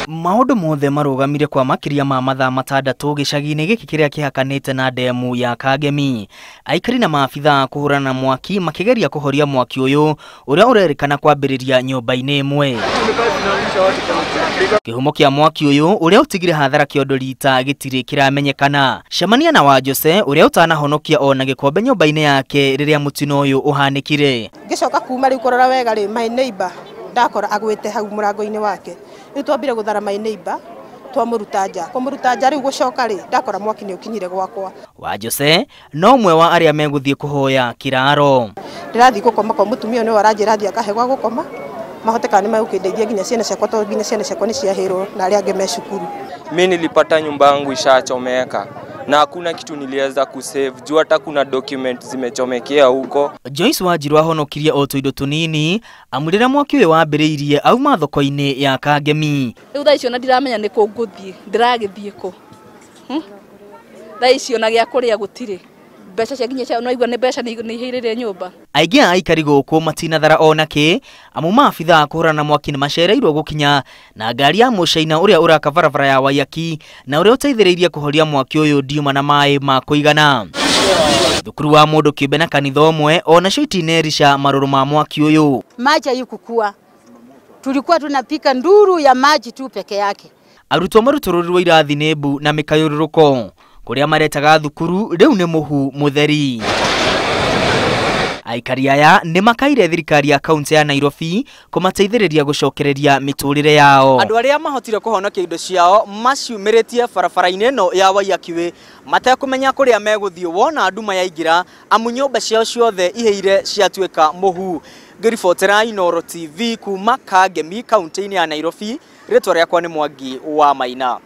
Maundu mothe marugamire kwa makiria ma mathaa matandatu gicagi-ini giki kiria kihakanite na demu ya Kangemi. Aikari na maabitha kuhurana na mwaki makigeria kuhoria mwaki uyu uria urerikana kwambiriria nyumba-ini imwe. Kihumo kia mwaki uyu uria utigire hathara kiondo rita gitiri kiramenyekana. Cemania na Wanjose uria utanahonokia ona gikombe nyumba-ini yake riria mutino uyu uhanikire. Gicoka kuma riu kurora wega ri my neighbor ndakora agwite hau murango-ini wake. Riu twambire guthara my neighbor twamuruta nja riu gucoka ri ndakora mwaki ni ukinyire gwakwa. Wanjose no mwe wa aria meguthie kuhoya kiraro. Ndirathi gukoma kwa mutumia ni waranjira thi akahe gwa gukoma mahoteka ni magukindeithia nginya ciana ciakwa to nginya ciana ciakwa ni ciahirwo na aria ange me cukuru. Mimi nilipata nyumba yangu ishachomeka na hakuna kitu niliweza kusave juu hata kuna document zimechomekea huko. Joyce Wanjiru ahonokirie o tuindo tunini amurira mwaki uyu wambiriirie auma thoko-ini ya Kangemi. Riu thaa icio na ndiramenya ni ku nguthie ndiragithie ku thaa icio na gia kuria gutire mbeca cia nginya cia no igua ni mbeca ni ihirire nyumba. Aingi a aikari guku matinathara ona ki amu maabitha kuhurana na mwaki ni macereirwo gukinya na ngari ya mucaina uria uraka barabara ya Waiyaki na uria uteithiriirie kuhoria mwaki uyu ndiuma na mai ma kuigana. Thukuru wa mundu kiumbe na kanitha umwe ona cio itinerisha maruru ma mwaki uyu. Maji hayukukua, tulikuwa tunapika nduru ya maji tu peke yake. Arutwo marutururirwo irathi nebu na mikayururuko kuria maretaga thukuru riu ni muhu mutheri. Aikari aya ni makaire thirikari ya kaunti ya Nairobi kumateithiriria gucokereria miturire yao. Andu aria mahotire kuhonokia indo ciao maciumiritie barabara-ini no ya Waiyaki matekumenya kuria meguthie wona nduma yaingira amu nyumba ciao ciothe iheire ciatuika muhu. Ngiribotera Inooro TV kuma Kangemi kaunti-ini ya Nairobi. Ritwa riakwa ni Mwangi wa Maina.